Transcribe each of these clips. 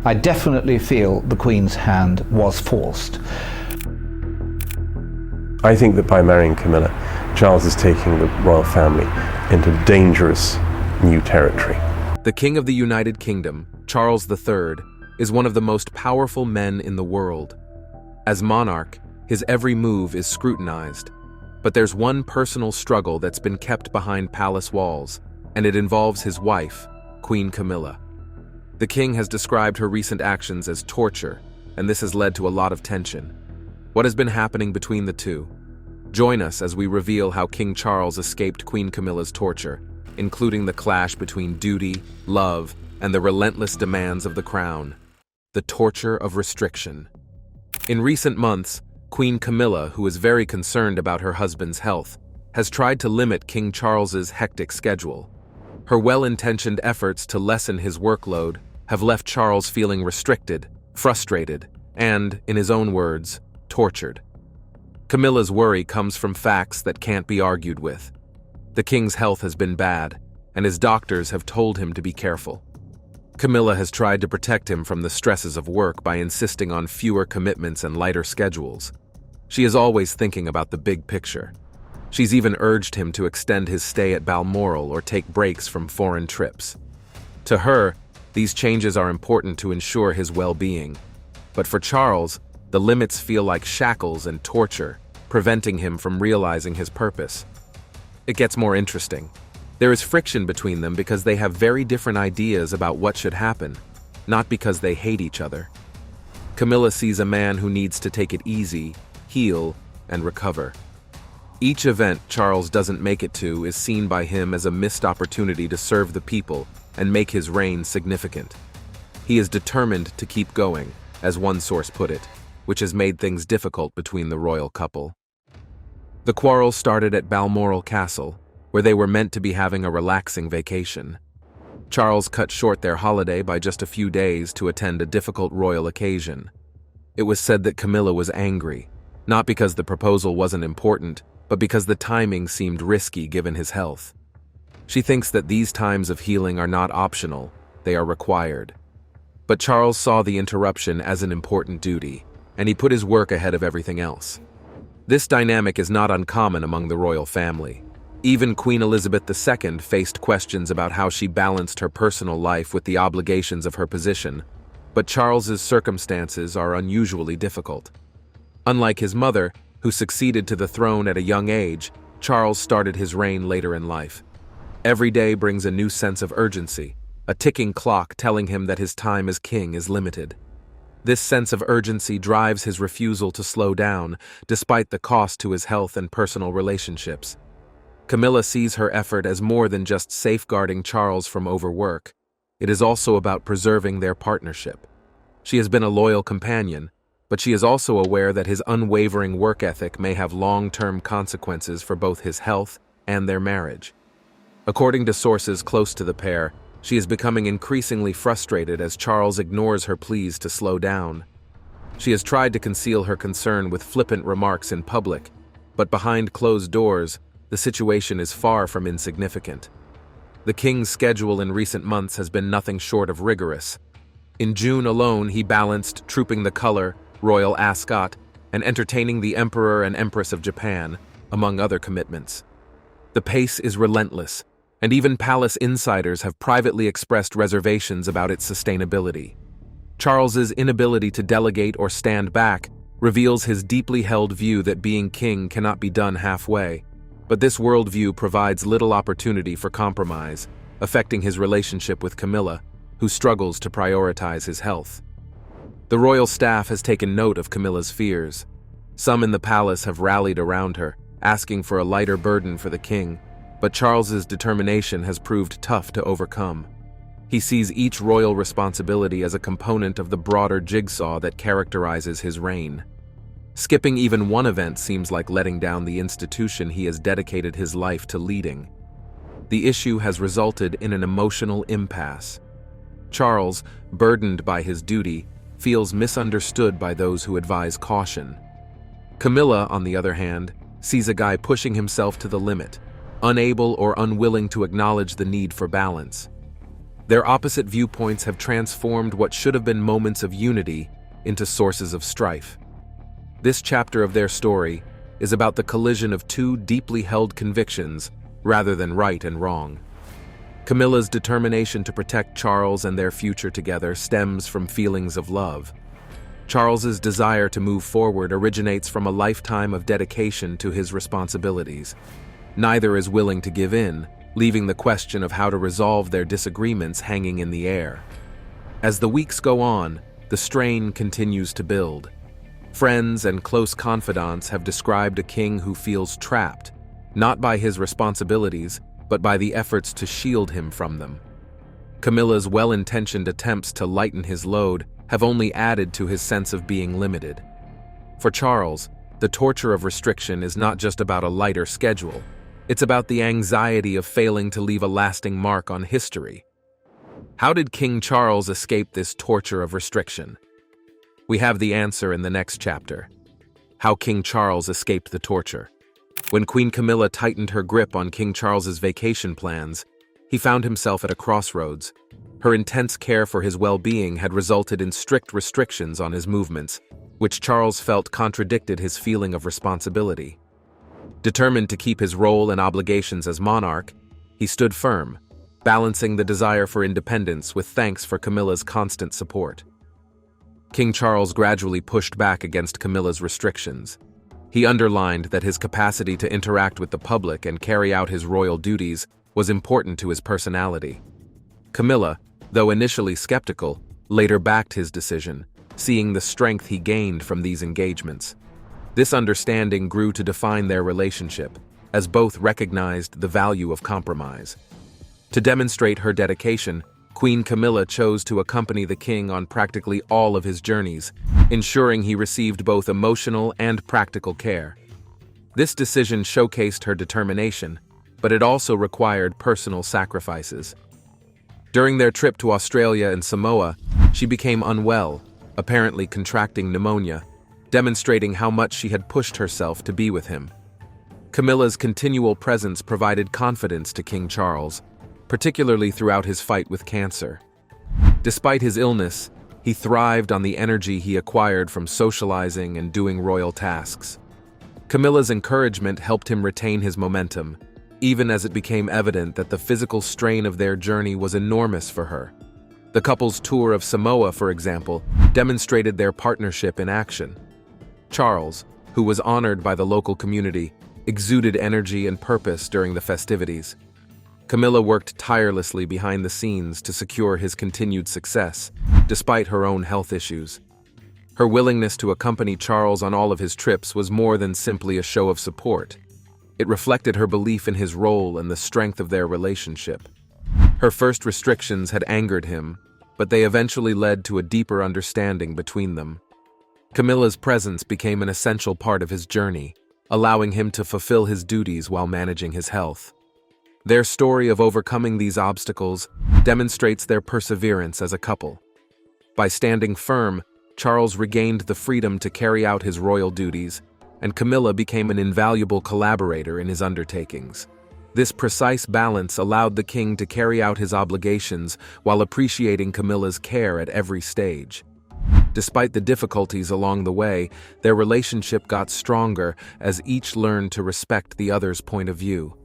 I definitely feel the Queen's hand was forced. I think that by marrying Camilla, Charles is taking the royal family into dangerous new territory. The King of the United Kingdom, Charles III, is one of the most powerful men in the world. As monarch, his every move is scrutinized. But there's one personal struggle that's been kept behind palace walls, and it involves his wife, Queen Camilla. The king has described her recent actions as torture, and this has led to a lot of tension. What has been happening between the two? Join us as we reveal how King Charles escaped Queen Camilla's torture, including the clash between duty, love, and the relentless demands of the crown. The torture of restriction. In recent months, Queen Camilla, who is very concerned about her husband's health, has tried to limit King Charles's hectic schedule. Her well-intentioned efforts to lessen his workload have left Charles feeling restricted, frustrated, and, in his own words, tortured. Camilla's worry comes from facts that can't be argued with. The king's health has been bad, and his doctors have told him to be careful. Camilla has tried to protect him from the stresses of work by insisting on fewer commitments and lighter schedules. She is always thinking about the big picture. She's even urged him to extend his stay at Balmoral or take breaks from foreign trips. To her, these changes are important to ensure his well-being. But for Charles, the limits feel like shackles and torture, preventing him from realizing his purpose. It gets more interesting. There is friction between them because they have very different ideas about what should happen, not because they hate each other. Camilla sees a man who needs to take it easy, heal, and recover. Each event Charles doesn't make it to is seen by him as a missed opportunity to serve the people and make his reign significant. He is determined to keep going, as one source put it, which has made things difficult between the royal couple. The quarrel started at Balmoral Castle, where they were meant to be having a relaxing vacation. Charles cut short their holiday by just a few days to attend a difficult royal occasion. It was said that Camilla was angry, not because the proposal wasn't important, but because the timing seemed risky given his health. She thinks that these times of healing are not optional, they are required. But Charles saw the interruption as an important duty, and he put his work ahead of everything else. This dynamic is not uncommon among the royal family. Even Queen Elizabeth II faced questions about how she balanced her personal life with the obligations of her position, but Charles's circumstances are unusually difficult. Unlike his mother, who succeeded to the throne at a young age, Charles started his reign later in life. Every day brings a new sense of urgency, a ticking clock telling him that his time as king is limited. This sense of urgency drives his refusal to slow down, despite the cost to his health and personal relationships. Camilla sees her effort as more than just safeguarding Charles from overwork. It is also about preserving their partnership. She has been a loyal companion, but she is also aware that his unwavering work ethic may have long-term consequences for both his health and their marriage. According to sources close to the pair, she is becoming increasingly frustrated as Charles ignores her pleas to slow down. She has tried to conceal her concern with flippant remarks in public, but behind closed doors, the situation is far from insignificant. The king's schedule in recent months has been nothing short of rigorous. In June alone, he balanced trooping the color, royal ascot, and entertaining the Emperor and Empress of Japan, among other commitments. The pace is relentless, and even palace insiders have privately expressed reservations about its sustainability. Charles's inability to delegate or stand back reveals his deeply held view that being king cannot be done halfway, but this worldview provides little opportunity for compromise, affecting his relationship with Camilla, who struggles to prioritize his health. The royal staff has taken note of Camilla's fears. Some in the palace have rallied around her, asking for a lighter burden for the king, but Charles's determination has proved tough to overcome. He sees each royal responsibility as a component of the broader jigsaw that characterizes his reign. Skipping even one event seems like letting down the institution he has dedicated his life to leading. The issue has resulted in an emotional impasse. Charles, burdened by his duty, feels misunderstood by those who advise caution. Camilla, on the other hand, sees a guy pushing himself to the limit, unable or unwilling to acknowledge the need for balance. Their opposite viewpoints have transformed what should have been moments of unity into sources of strife. This chapter of their story is about the collision of two deeply held convictions rather than right and wrong. Camilla's determination to protect Charles and their future together stems from feelings of love. Charles's desire to move forward originates from a lifetime of dedication to his responsibilities. Neither is willing to give in, leaving the question of how to resolve their disagreements hanging in the air. As the weeks go on, the strain continues to build. Friends and close confidants have described a king who feels trapped, not by his responsibilities, but by the efforts to shield him from them. Camilla's well-intentioned attempts to lighten his load have only added to his sense of being limited. For Charles, the torture of restriction is not just about a lighter schedule. It's about the anxiety of failing to leave a lasting mark on history. How did King Charles escape this torture of restriction? We have the answer in the next chapter. How King Charles escaped the torture. When Queen Camilla tightened her grip on King Charles's vacation plans, he found himself at a crossroads. Her intense care for his well-being had resulted in strict restrictions on his movements, which Charles felt contradicted his feeling of responsibility. Determined to keep his role and obligations as monarch, he stood firm, balancing the desire for independence with thanks for Camilla's constant support. King Charles gradually pushed back against Camilla's restrictions. He underlined that his capacity to interact with the public and carry out his royal duties was important to his personality. Camilla, though initially skeptical, later backed his decision, seeing the strength he gained from these engagements. This understanding grew to define their relationship, as both recognized the value of compromise. To demonstrate her dedication, Queen Camilla chose to accompany the king on practically all of his journeys, ensuring he received both emotional and practical care. This decision showcased her determination, but it also required personal sacrifices. During their trip to Australia and Samoa, she became unwell, apparently contracting pneumonia, demonstrating how much she had pushed herself to be with him. Camilla's continual presence provided confidence to King Charles, particularly throughout his fight with cancer. Despite his illness, he thrived on the energy he acquired from socializing and doing royal tasks. Camilla's encouragement helped him retain his momentum, even as it became evident that the physical strain of their journey was enormous for her. The couple's tour of Samoa, for example, demonstrated their partnership in action. Charles, who was honored by the local community, exuded energy and purpose during the festivities. Camilla worked tirelessly behind the scenes to secure his continued success, despite her own health issues. Her willingness to accompany Charles on all of his trips was more than simply a show of support. It reflected her belief in his role and the strength of their relationship. Her first restrictions had angered him, but they eventually led to a deeper understanding between them. Camilla's presence became an essential part of his journey, allowing him to fulfill his duties while managing his health. Their story of overcoming these obstacles demonstrates their perseverance as a couple. By standing firm, Charles regained the freedom to carry out his royal duties, and Camilla became an invaluable collaborator in his undertakings. This precise balance allowed the king to carry out his obligations while appreciating Camilla's care at every stage. Despite the difficulties along the way, their relationship got stronger as each learned to respect the other's point of view.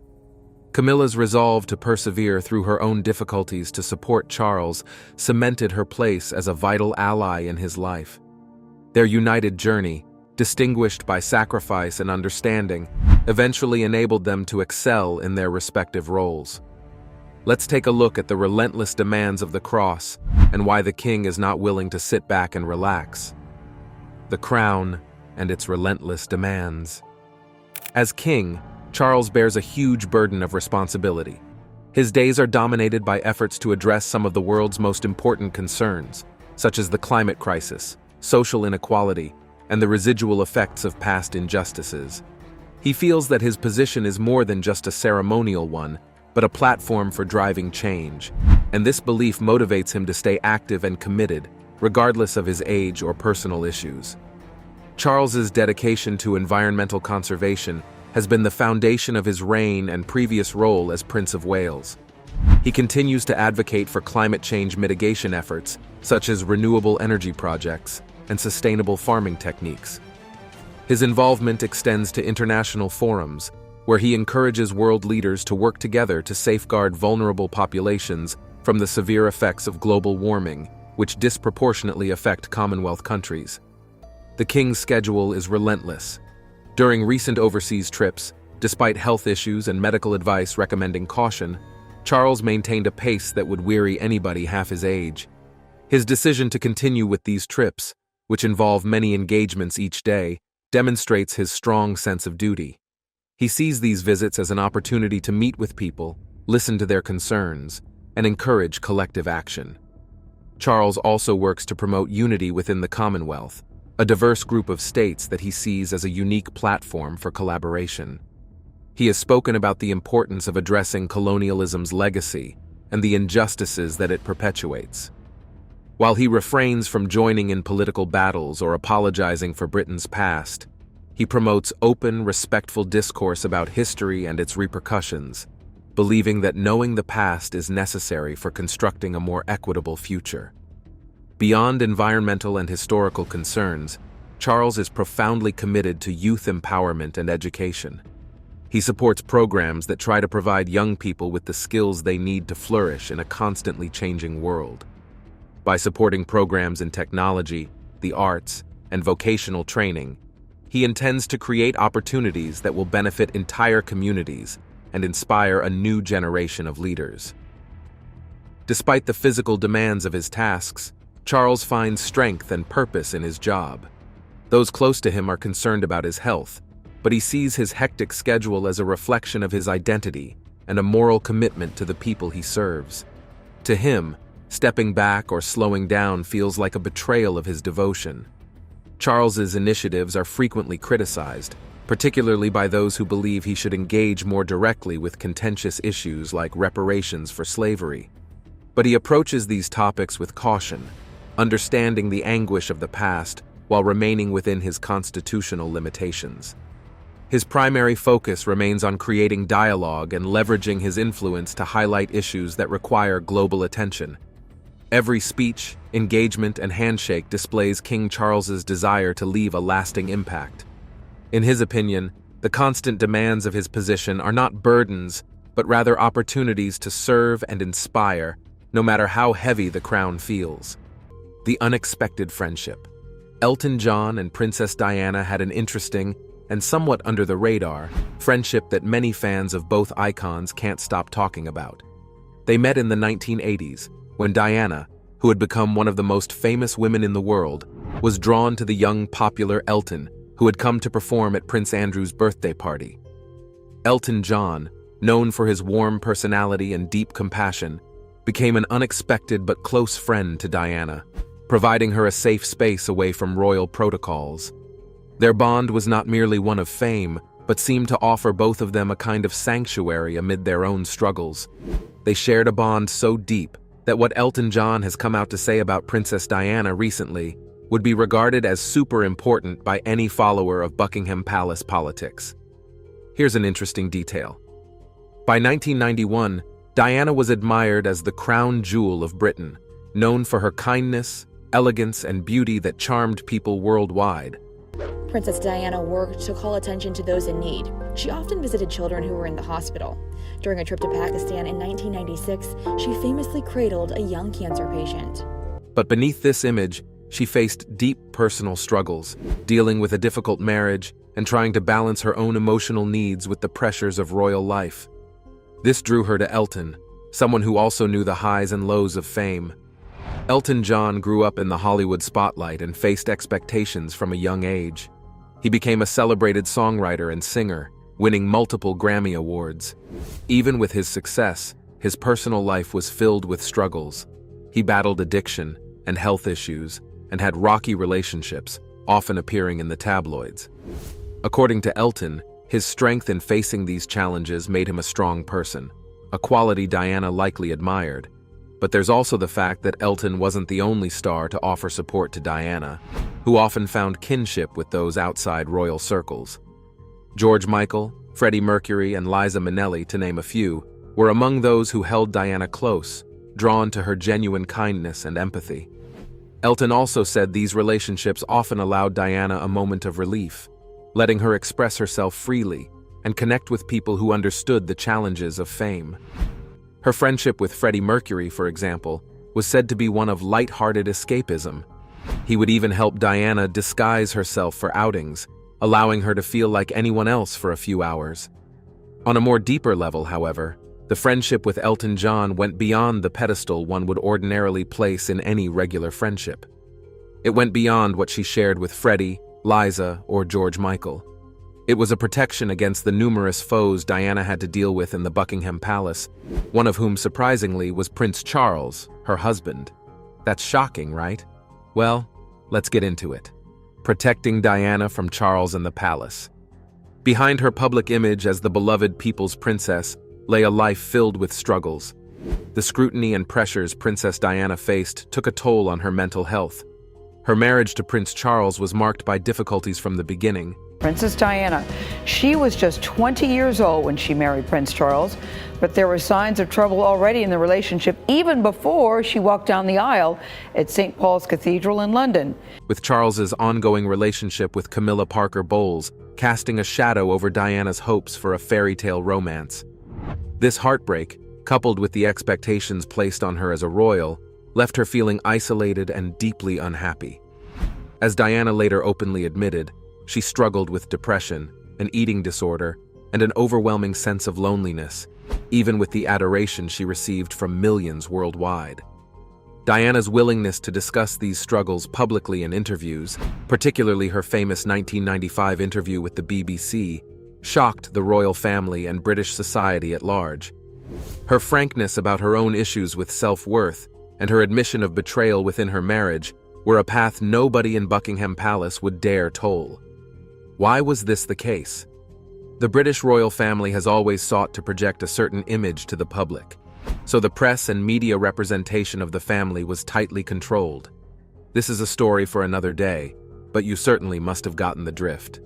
Camilla's resolve to persevere through her own difficulties to support Charles cemented her place as a vital ally in his life. Their united journey, distinguished by sacrifice and understanding, eventually enabled them to excel in their respective roles. Let's take a look at the relentless demands of the cross and why the king is not willing to sit back and relax. The crown and its relentless demands. As king, Charles bears a huge burden of responsibility. His days are dominated by efforts to address some of the world's most important concerns, such as the climate crisis, social inequality, and the residual effects of past injustices. He feels that his position is more than just a ceremonial one, but a platform for driving change, and this belief motivates him to stay active and committed, regardless of his age or personal issues. Charles's dedication to environmental conservation has been the foundation of his reign and previous role as Prince of Wales. He continues to advocate for climate change mitigation efforts, such as renewable energy projects and sustainable farming techniques. His involvement extends to international forums, where he encourages world leaders to work together to safeguard vulnerable populations from the severe effects of global warming, which disproportionately affect Commonwealth countries. The king's schedule is relentless. During recent overseas trips, despite health issues and medical advice recommending caution, Charles maintained a pace that would weary anybody half his age. His decision to continue with these trips, which involve many engagements each day, demonstrates his strong sense of duty. He sees these visits as an opportunity to meet with people, listen to their concerns, and encourage collective action. Charles also works to promote unity within the Commonwealth, a diverse group of states that he sees as a unique platform for collaboration. He has spoken about the importance of addressing colonialism's legacy and the injustices that it perpetuates. While he refrains from joining in political battles or apologizing for Britain's past, he promotes open, respectful discourse about history and its repercussions, believing that knowing the past is necessary for constructing a more equitable future. Beyond environmental and historical concerns, Charles is profoundly committed to youth empowerment and education. He supports programs that try to provide young people with the skills they need to flourish in a constantly changing world. By supporting programs in technology, the arts, and vocational training, he intends to create opportunities that will benefit entire communities and inspire a new generation of leaders. Despite the physical demands of his tasks, Charles finds strength and purpose in his job. Those close to him are concerned about his health, but he sees his hectic schedule as a reflection of his identity and a moral commitment to the people he serves. To him, stepping back or slowing down feels like a betrayal of his devotion. Charles's initiatives are frequently criticized, particularly by those who believe he should engage more directly with contentious issues like reparations for slavery. But he approaches these topics with caution, understanding the anguish of the past while remaining within his constitutional limitations. His primary focus remains on creating dialogue and leveraging his influence to highlight issues that require global attention. Every speech, engagement, and handshake displays King Charles's desire to leave a lasting impact. In his opinion, the constant demands of his position are not burdens, but rather opportunities to serve and inspire, no matter how heavy the crown feels. The unexpected friendship. Elton John and Princess Diana had an interesting, and somewhat under the radar, friendship that many fans of both icons can't stop talking about. They met in the 1980s, when Diana, who had become one of the most famous women in the world, was drawn to the young, popular Elton, who had come to perform at Prince Andrew's birthday party. Elton John, known for his warm personality and deep compassion, became an unexpected but close friend to Diana, providing her a safe space away from royal protocols. Their bond was not merely one of fame, but seemed to offer both of them a kind of sanctuary amid their own struggles. They shared a bond so deep that what Elton John has come out to say about Princess Diana recently would be regarded as super important by any follower of Buckingham Palace politics. Here's an interesting detail. By 1991, Diana was admired as the crown jewel of Britain, known for her kindness, elegance, and beauty that charmed people worldwide. Princess Diana worked to call attention to those in need. She often visited children who were in the hospital. During a trip to Pakistan in 1996, she famously cradled a young cancer patient. But beneath this image, she faced deep personal struggles, dealing with a difficult marriage and trying to balance her own emotional needs with the pressures of royal life. This drew her to Elton, someone who also knew the highs and lows of fame. Elton John grew up in the Hollywood spotlight and faced expectations from a young age. He became a celebrated songwriter and singer, winning multiple Grammy Awards. Even with his success, his personal life was filled with struggles. He battled addiction and health issues and had rocky relationships, often appearing in the tabloids. According to Elton, his strength in facing these challenges made him a strong person, a quality Diana likely admired. But there's also the fact that Elton wasn't the only star to offer support to Diana, who often found kinship with those outside royal circles. George Michael, Freddie Mercury, and Liza Minnelli, to name a few, were among those who held Diana close, drawn to her genuine kindness and empathy. Elton also said these relationships often allowed Diana a moment of relief, letting her express herself freely and connect with people who understood the challenges of fame. Her friendship with Freddie Mercury, for example, was said to be one of light-hearted escapism. He would even help Diana disguise herself for outings, allowing her to feel like anyone else for a few hours. On a more deeper level, however, the friendship with Elton John went beyond the pedestal one would ordinarily place in any regular friendship. It went beyond what she shared with Freddie, Liza, or George Michael. It was a protection against the numerous foes Diana had to deal with in the Buckingham Palace, one of whom surprisingly was Prince Charles, her husband. That's shocking, right? Well, let's get into it. Protecting Diana from Charles and the palace. Behind her public image as the beloved people's princess lay a life filled with struggles. The scrutiny and pressures Princess Diana faced took a toll on her mental health. Her marriage to Prince Charles was marked by difficulties from the beginning. Princess Diana, she was just 20 years old when she married Prince Charles, but there were signs of trouble already in the relationship even before she walked down the aisle at St. Paul's Cathedral in London. With Charles's ongoing relationship with Camilla Parker Bowles casting a shadow over Diana's hopes for a fairy tale romance. This heartbreak, coupled with the expectations placed on her as a royal, left her feeling isolated and deeply unhappy. As Diana later openly admitted, she struggled with depression, an eating disorder, and an overwhelming sense of loneliness, even with the adoration she received from millions worldwide. Diana's willingness to discuss these struggles publicly in interviews, particularly her famous 1995 interview with the BBC, shocked the royal family and British society at large. Her frankness about her own issues with self-worth and her admission of betrayal within her marriage were a path nobody in Buckingham Palace would dare toll. Why was this the case? The British royal family has always sought to project a certain image to the public, so the press and media representation of the family was tightly controlled. This is a story for another day, but you certainly must have gotten the drift.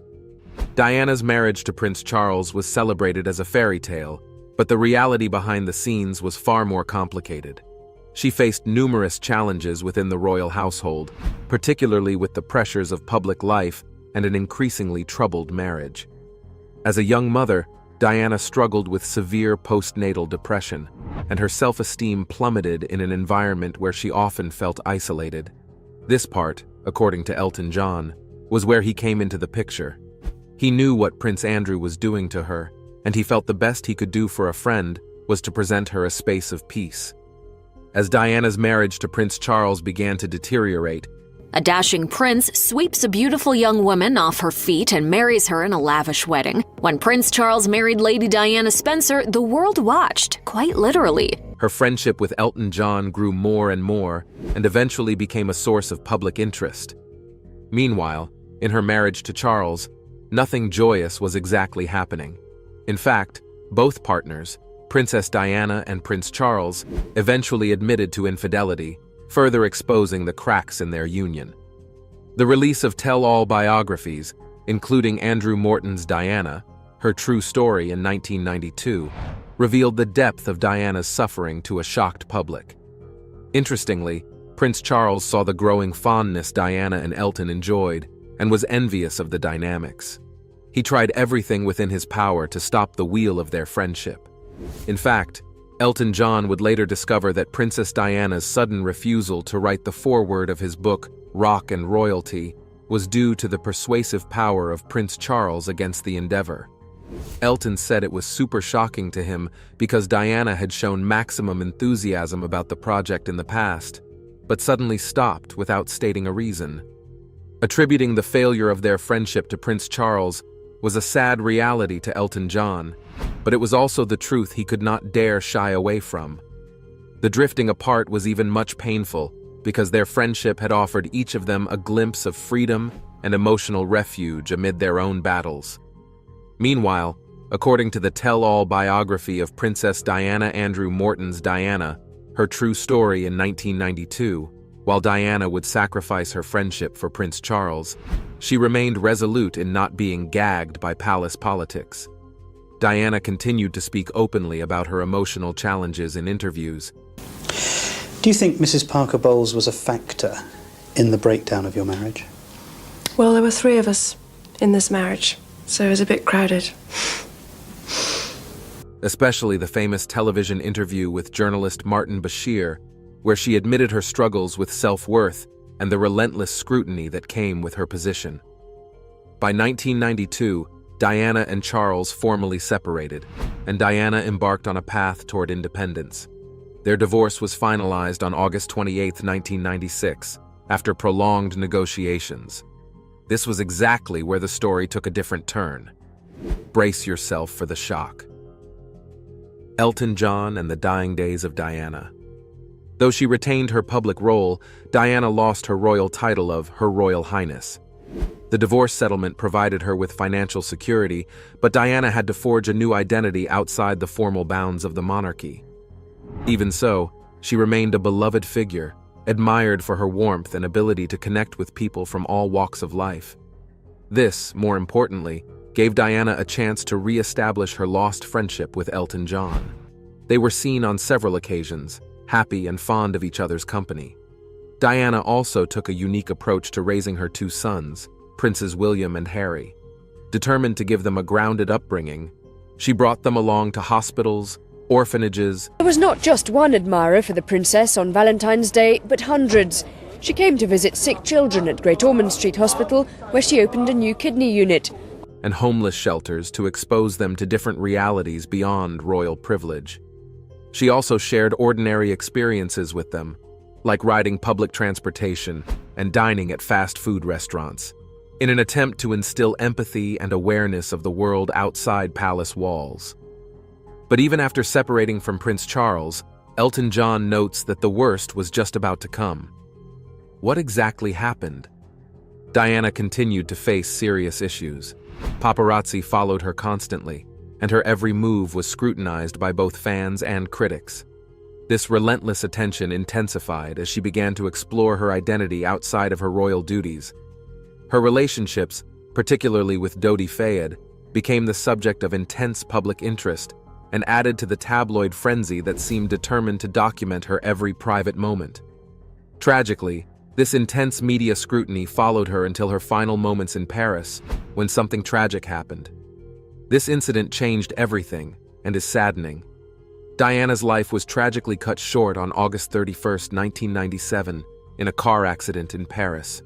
Diana's marriage to Prince Charles was celebrated as a fairy tale, but the reality behind the scenes was far more complicated. She faced numerous challenges within the royal household, particularly with the pressures of public life and an increasingly troubled marriage. As a young mother, Diana struggled with severe postnatal depression, and her self-esteem plummeted in an environment where she often felt isolated. This part, according to Elton John, was where he came into the picture. He knew what Prince Andrew was doing to her, and he felt the best he could do for a friend was to present her a space of peace. As Diana's marriage to Prince Charles began to deteriorate, a dashing prince sweeps a beautiful young woman off her feet and marries her in a lavish wedding. When Prince Charles married Lady Diana Spencer, the world watched, quite literally. Her friendship with Elton John grew more and more, and eventually became a source of public interest. Meanwhile, in her marriage to Charles, nothing joyous was exactly happening. In fact, both partners, Princess Diana and Prince Charles, eventually admitted to infidelity, further exposing the cracks in their union. The release of tell-all biographies, including Andrew Morton's Diana, Her True Story in 1992, revealed the depth of Diana's suffering to a shocked public. Interestingly, Prince Charles saw the growing fondness Diana and Elton enjoyed and was envious of the dynamics. He tried everything within his power to stop the wheel of their friendship. In fact, Elton John would later discover that Princess Diana's sudden refusal to write the foreword of his book, Rock and Royalty, was due to the persuasive power of Prince Charles against the endeavor. Elton said it was super shocking to him because Diana had shown maximum enthusiasm about the project in the past, but suddenly stopped without stating a reason. Attributing the failure of their friendship to Prince Charles was a sad reality to Elton John, but it was also the truth he could not dare shy away from. The drifting apart was even much painful because their friendship had offered each of them a glimpse of freedom and emotional refuge amid their own battles. Meanwhile, according to the tell-all biography of Princess Diana Andrew Morton's Diana, Her True Story in 1992, while Diana would sacrifice her friendship for Prince Charles, she remained resolute in not being gagged by palace politics. Diana continued to speak openly about her emotional challenges in interviews. Do you think Mrs. Parker Bowles was a factor in the breakdown of your marriage? Well, there were 3 of us in this marriage, so it was a bit crowded. Especially the famous television interview with journalist Martin Bashir, where she admitted her struggles with self-worth and the relentless scrutiny that came with her position. By 1992, Diana and Charles formally separated, and Diana embarked on a path toward independence. Their divorce was finalized on August 28, 1996, after prolonged negotiations. This was exactly where the story took a different turn. Brace yourself for the shock. Elton John and the dying days of Diana. Though she retained her public role, Diana lost her royal title of Her Royal Highness. The divorce settlement provided her with financial security, but Diana had to forge a new identity outside the formal bounds of the monarchy. Even so, she remained a beloved figure, admired for her warmth and ability to connect with people from all walks of life. This, more importantly, gave Diana a chance to re-establish her lost friendship with Elton John. They were seen on several occasions, happy and fond of each other's company. Diana also took a unique approach to raising her 2 sons, Princes William and Harry. Determined to give them a grounded upbringing, she brought them along to hospitals, orphanages. There was not just one admirer for the princess on Valentine's Day, but hundreds. She came to visit sick children at Great Ormond Street Hospital, where she opened a new kidney unit. And homeless shelters to expose them to different realities beyond royal privilege. She also shared ordinary experiences with them, like riding public transportation and dining at fast food restaurants, in an attempt to instill empathy and awareness of the world outside palace walls. But even after separating from Prince Charles, Elton John notes that the worst was just about to come. What exactly happened? Diana continued to face serious issues. Paparazzi followed her constantly, and her every move was scrutinized by both fans and critics. This relentless attention intensified as she began to explore her identity outside of her royal duties. Her relationships, particularly with Dodi Fayed, became the subject of intense public interest and added to the tabloid frenzy that seemed determined to document her every private moment. Tragically, this intense media scrutiny followed her until her final moments in Paris, when something tragic happened. This incident changed everything and is saddening. Diana's life was tragically cut short on August 31, 1997, in a car accident in Paris.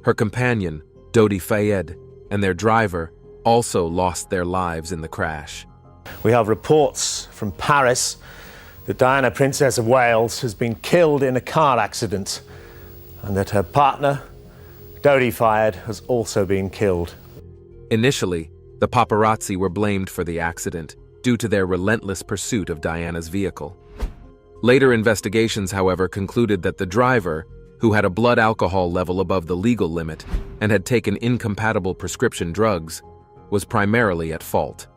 Her companion, Dodi Fayed, and their driver also lost their lives in the crash. We have reports from Paris that Diana, Princess of Wales, has been killed in a car accident and that her partner, Dodi Fayed, has also been killed. Initially, the paparazzi were blamed for the accident due to their relentless pursuit of Diana's vehicle. Later investigations, however, concluded that the driver, who had a blood alcohol level above the legal limit and had taken incompatible prescription drugs, was primarily at fault.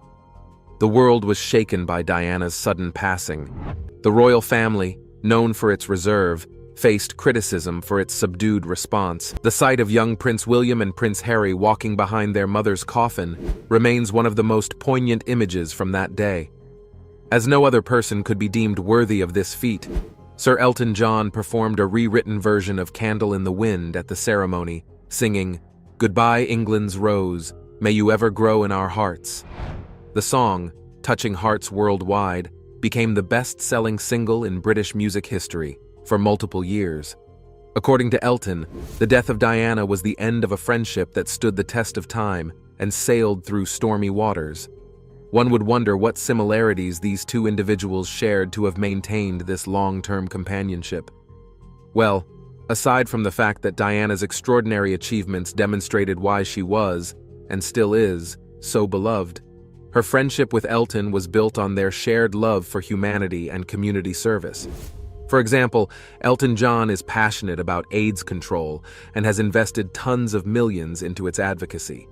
The world was shaken by Diana's sudden passing. The royal family, known for its reserve, faced criticism for its subdued response. The sight of young Prince William and Prince Harry walking behind their mother's coffin remains one of the most poignant images from that day. As no other person could be deemed worthy of this feat, Sir Elton John performed a rewritten version of Candle in the Wind at the ceremony, singing, "Goodbye, England's Rose, may you ever grow in our hearts." The song, touching hearts worldwide, became the best-selling single in British music history for multiple years. According to Elton, the death of Diana was the end of a friendship that stood the test of time and sailed through stormy waters. One would wonder what similarities these 2 individuals shared to have maintained this long-term companionship. Well, aside from the fact that Diana's extraordinary achievements demonstrated why she was, and still is, so beloved, her friendship with Elton was built on their shared love for humanity and community service. For example, Elton John is passionate about AIDS control and has invested tons of millions into its advocacy.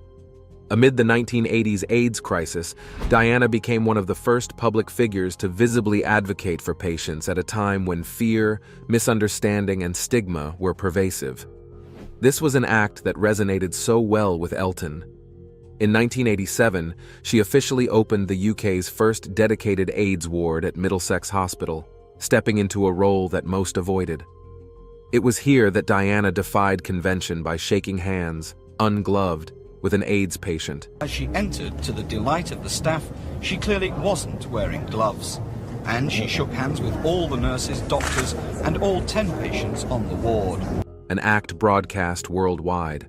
Amid the 1980s AIDS crisis, Diana became one of the first public figures to visibly advocate for patients at a time when fear, misunderstanding, and stigma were pervasive. This was an act that resonated so well with Elton. In 1987, she officially opened the UK's first dedicated AIDS ward at Middlesex Hospital, stepping into a role that most avoided. It was here that Diana defied convention by shaking hands, ungloved, with an AIDS patient. As she entered, to the delight of the staff, she clearly wasn't wearing gloves. And she shook hands with all the nurses, doctors, and all 10 patients on the ward. An act broadcast worldwide.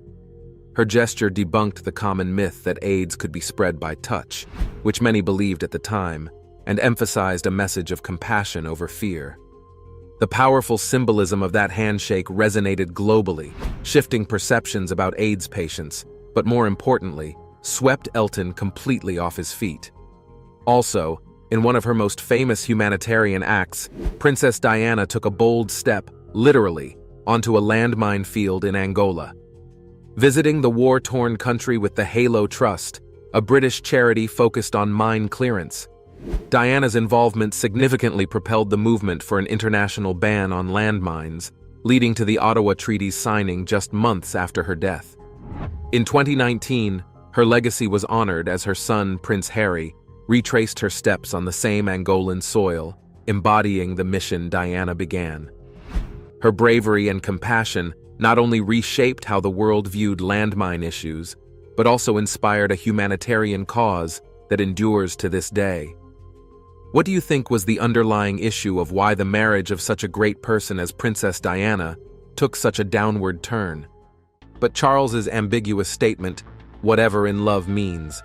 Her gesture debunked the common myth that AIDS could be spread by touch, which many believed at the time, and emphasized a message of compassion over fear. The powerful symbolism of that handshake resonated globally, shifting perceptions about AIDS patients, but more importantly, swept Elton completely off his feet. Also, in one of her most famous humanitarian acts, Princess Diana took a bold step, literally, onto a landmine field in Angola. Visiting the war-torn country with the Halo Trust, a British charity focused on mine clearance, Diana's involvement significantly propelled the movement for an international ban on landmines, leading to the Ottawa Treaty's signing just months after her death. In 2019, her legacy was honored as her son, Prince Harry, retraced her steps on the same Angolan soil, embodying the mission Diana began. Her bravery and compassion not only reshaped how the world viewed landmine issues, but also inspired a humanitarian cause that endures to this day. What do you think was the underlying issue of why the marriage of such a great person as Princess Diana took such a downward turn? But Charles's ambiguous statement, "Whatever in love means,"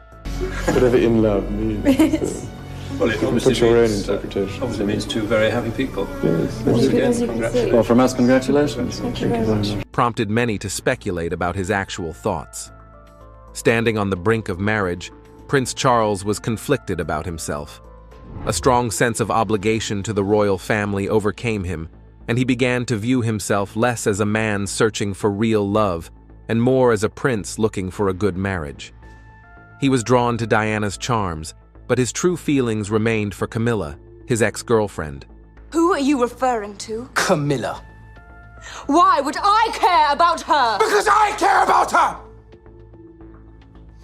whatever in love means. Well, it obviously means two very happy people. Yes. Once again, congratulations. Well, from us, congratulations. Thank you very much. Prompted many to speculate about his actual thoughts. Standing on the brink of marriage, Prince Charles was conflicted about himself. A strong sense of obligation to the royal family overcame him, and he began to view himself less as a man searching for real love and more as a prince looking for a good marriage. He was drawn to Diana's charms, but his true feelings remained for Camilla, his ex-girlfriend. Who are you referring to? Camilla. Why would I care about her? Because I care about her!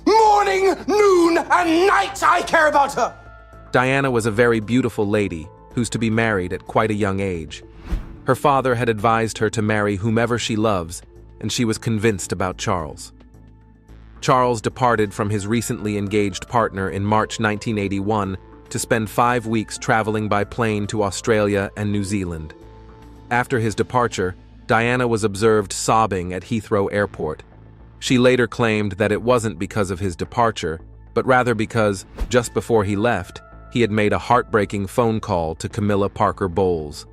Morning, noon, and night I care about her! Diana was a very beautiful lady who's to be married at quite a young age. Her father had advised her to marry whomever she loves, and she was convinced about Charles. Charles departed from his recently engaged partner in March 1981 to spend 5 weeks traveling by plane to Australia and New Zealand. After his departure, Diana was observed sobbing at Heathrow Airport. She later claimed that it wasn't because of his departure, but rather because, just before he left, he had made a heartbreaking phone call to Camilla Parker Bowles.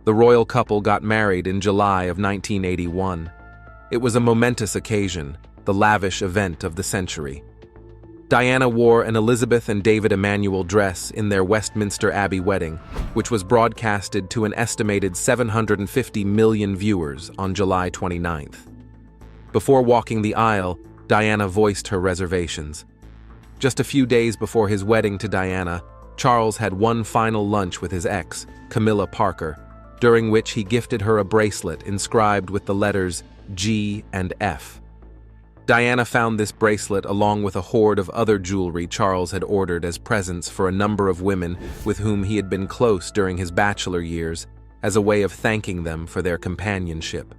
The royal couple got married in July of 1981. It was a momentous occasion, the lavish event of the century. Diana wore an Elizabeth and David Emanuel dress in their Westminster Abbey wedding, which was broadcasted to an estimated 750 million viewers on July 29th. Before walking the aisle, Diana voiced her reservations. Just a few days before his wedding to Diana, Charles had one final lunch with his ex, Camilla Parker, during which he gifted her a bracelet inscribed with the letters G and F. Diana found this bracelet along with a hoard of other jewelry Charles had ordered as presents for a number of women with whom he had been close during his bachelor years, as a way of thanking them for their companionship.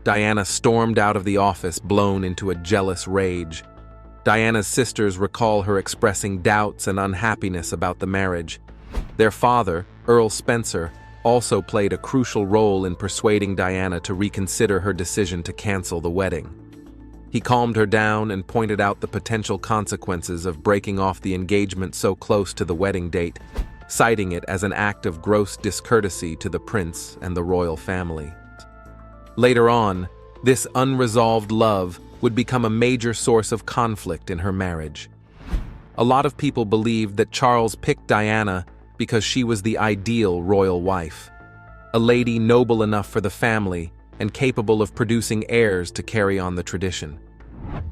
Diana stormed out of the office, blown into a jealous rage. Diana's sisters recall her expressing doubts and unhappiness about the marriage. Their father, Earl Spencer, also played a crucial role in persuading Diana to reconsider her decision to cancel the wedding. He calmed her down and pointed out the potential consequences of breaking off the engagement so close to the wedding date, citing it as an act of gross discourtesy to the prince and the royal family. Later on, this unresolved love would become a major source of conflict in her marriage. A lot of people believed that Charles picked Diana because she was the ideal royal wife, a lady noble enough for the family and capable of producing heirs to carry on the tradition.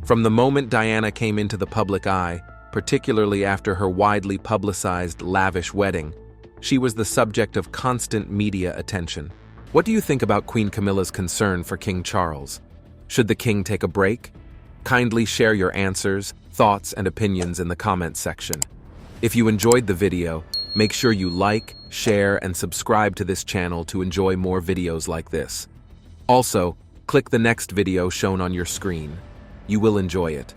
From the moment Diana came into the public eye, particularly after her widely publicized lavish wedding, she was the subject of constant media attention. What do you think about Queen Camilla's concern for King Charles? Should the king take a break? Kindly share your answers, thoughts, and opinions in the comments section. If you enjoyed the video, make sure you like, share, and subscribe to this channel to enjoy more videos like this. Also, click the next video shown on your screen. You will enjoy it.